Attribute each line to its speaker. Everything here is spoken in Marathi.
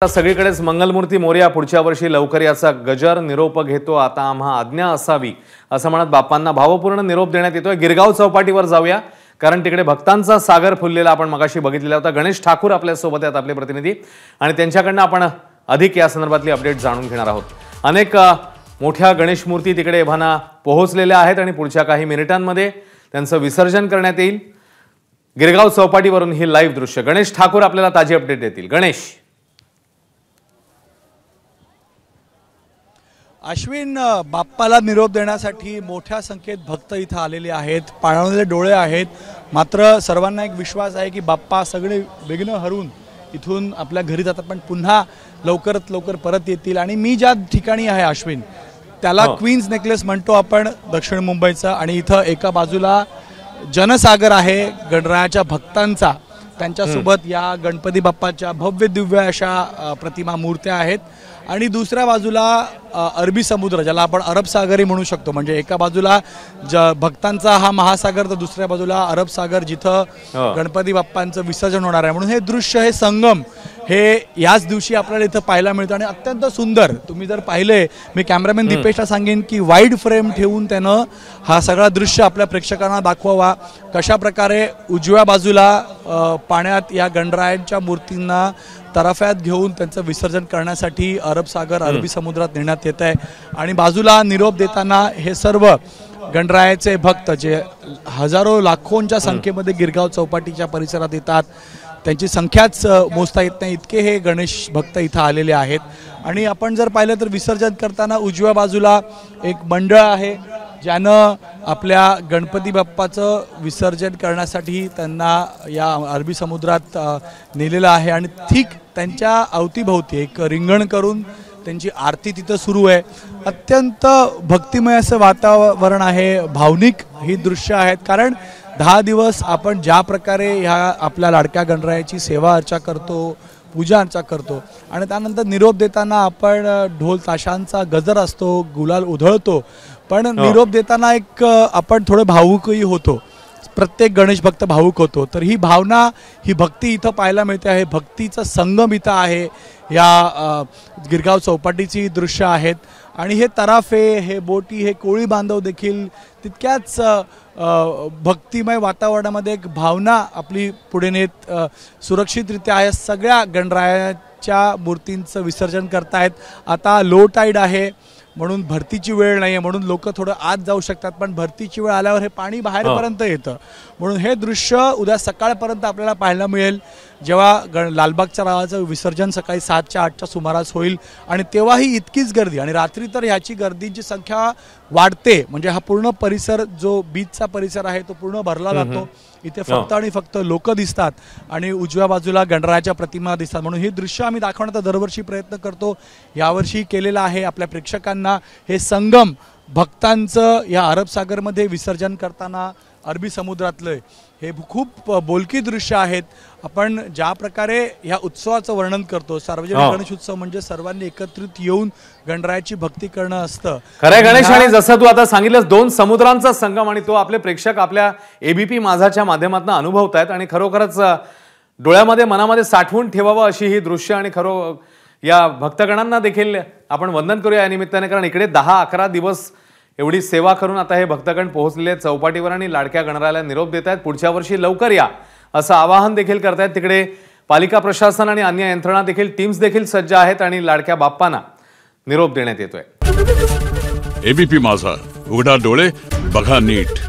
Speaker 1: सगळीकडेच मंगलमूर्ती मोरया पुढच्या वर्षी लवकर याचा गजर निरोप घेतो आता आम्हा आज्ञा असावी असं म्हणत बाप्पांना भावपूर्ण निरोप देण्यात येतोय। गिरगाव चौपाटीवर जाऊया कारण तिकडे भक्तांचा सागर फुललेला आपण मगाशी बघितलेला होता। गणेश ठाकूर आपल्या सोबत आहेत आपले प्रतिनिधी आणि त्यांच्याकडून आपण अधिक या संदर्भातली अपडेट जाणून घेणार आहोत। अनेक मोठ्या गणेश मूर्ती तिकडे एव्हाना पोहोचलेल्या आहेत आणि पुढच्या काही मिनिटांमध्ये त्यांचं विसर्जन करण्यात येईल। गिरगाव चौपाटीवरून ही लाईव्ह दृश्य गणेश ठाकूर आपल्याला ताजी अपडेट देतील। गणेश
Speaker 2: अश्विन, बाप्पाला निरोप देण्यासाठी मोठ्या संख्येत भक्त इथं आलेले आहेत। पाणावलेले डोळे आहेत, मात्र सर्वांना एक विश्वास आहे की बाप्पा सगळे विघ्न हरून इथून आपल्या घरी जातात पण पुन्हा लवकरात लवकर परत येतील। आणि मी ज्या ठिकाणी आहे अश्विन, त्याला क्वीन्स नेकलेस म्हणतो आपण दक्षिण मुंबईचा, आणि इथं एका बाजूला जनसागर आहे गणरायाच्या भक्तांचा, त्यांच्यासोबत या गणपती बाप्पाच्या भव्य दिव्य अशा प्रतिमा मूर्त्या आहेत। आणि दुसऱ्या बाजूला अरबी समुद्र, ज्याला आपण अरब सागरही म्हणू शकतो, म्हणजे एका बाजूला भक्तांचा हा महासागर तर दुसऱ्या बाजूला अरब सागर, जिथं गणपती बाप्पांचं विसर्जन होणार आहे। म्हणून हे दृश्य, हे संगम हे याच दिवशी आपल्याला इथं पाहायला मिळतं आणि अत्यंत सुंदर। तुम्ही जर पाहिले, मी कॅमेरामॅन दीपेशला सांगेन की वाईड फ्रेम ठेवून त्यानं हा सगळा दृश्य आपल्या प्रेक्षकांना दाखवावा। कशा प्रकारे उजव्या बाजूला पाण्यात या गणरायांच्या मूर्तींना तराफ्यात घेऊन त्यांचं विसर्जन करण्यासाठी अरब सागर, अरबी समुद्रात नेण्यात येत आहे, आणि बाजूला निरोप देताना हे सर्व गणरायाचे भक्त जे हजारो लाखोंच्या संख्येमध्ये गिरगाव चौपाटीच्या परिसरात येतात, त्यांची संख्याच मोजता येत नाही इतके हे गणेश भक्त इथं आलेले आहेत। आणि आपण जर पाहिलं तर विसर्जन करताना उजव्या बाजूला एक मंडळ आहे ज्यानं आपल्या गणपती बाप्पाचं विसर्जन करण्यासाठी त्यांना या अरबी समुद्रात नेलेलं आहे, आणि ठीक त्यांच्या अवतीभोवती एक रिंगण करून त्यांची आरती तिथं सुरू आहे। अत्यंत भक्तिमय असं वातावरण आहे, भावनिक ही दृश्य आहेत, कारण 10 दिवस आपण ज्या प्रकारे ह्या आपल्या लाडक्या गणरायाची सेवा अर्चा करतो, पूजा अर्चा करतो, आणि त्यानंतर निरोप देताना आपण ढोल ताशांचा गजर असतो, गुलाल उधळतो, पण निरोप देताना एक आपण थोडे भावुकही होतो, प्रत्येक गणेश भक्त भावुक होतो। तर ही भावना, ही भक्ती इथं पाहायला मिळते आहे। भक्तीचं संगम इथं आहे, या गिरगाव चौपाटीची दृश्य आहेत, आणि हे तराफे, हे बोटी, हे कोळी बांधव देखील तितक्याच भक्तिमय वातावरणामध्ये एक भावना आपली पुढे नेत सुरक्षितरित्या या सगळ्या गणरायाच्या मूर्तींचं विसर्जन करतायत। आता लो टाईड आहे म्हणून भरतीची वेळ नाही आहे, म्हणून लोक थोडं आत जाऊ शकतात, पण भरतीची वेळ आल्यावर हे पाणी बाहेरपर्यंत येतं। म्हणून हे दृश्य उद्या सकाळपर्यंत आपल्याला पाहायला मिळेल, जेव्हा लालबागच्या रावाचं विसर्जन सकाळी 7च्या 8च्या सुमारास होईल, आणि तेव्हाही इतकीच गर्दी, आणि रात्री तर ह्याची गर्दीची संख्या वाढते, म्हणजे हा पूर्ण परिसर जो बीचचा परिसर आहे तो पूर्ण भरला जातो। इथे फक्त आणि फक्त लोक दिसतात आणि उजव्या बाजूला गणरायाच्या प्रतिमा दिसतात। म्हणून हे दृश्य आम्ही दाखवण्याचा दरवर्षी प्रयत्न करतो, यावर्षी केलेला आहे। आपल्या प्रेक्षकांना हे संगम भक्तांचं या अरब सागरमध्ये विसर्जन करताना अरबी समुद्रातलं हे खूप बोलकी दृश्य आहेत। आपण ज्या प्रकारे ह्या उत्सवाचं वर्णन करतो, सार्वजनिक गणेश उत्सव म्हणजे सर्वांनी एकत्रित येऊन गणरायाची भक्ती करणं असतं,
Speaker 1: खरं गणेश। आणि जसं तू आता सांगितलंस, दोन समुद्रांचा संगम, आणि तो आपले प्रेक्षक आपल्या एबीपी माझाच्या माध्यमातून अनुभवतायत, आणि खरोखरच डोळ्यामध्ये मनामध्ये साठवून ठेवावं अशी ही दृश्य। आणि खरो या भक्तगणांना देखील आपण वंदन करूया या निमित्ताने, कारण इकडे 10-11 दिवस एवढी सेवा करून आता हे भक्तगण पोहोचलेले चौपाटीवर आणि लाडक्या गणरायाला निरोप देत आहेत। पुढच्या वर्षी लवकर या असं आवाहन देखील करतायत। तिकडे पालिका प्रशासन आणि अन्य यंत्रणा देखील, टीम्स देखील सज्ज आहेत, आणि लाडक्या बाप्पांना निरोप देण्यात येतोय।
Speaker 3: एबीपी माझा, उघडा डोळे बघा नीट।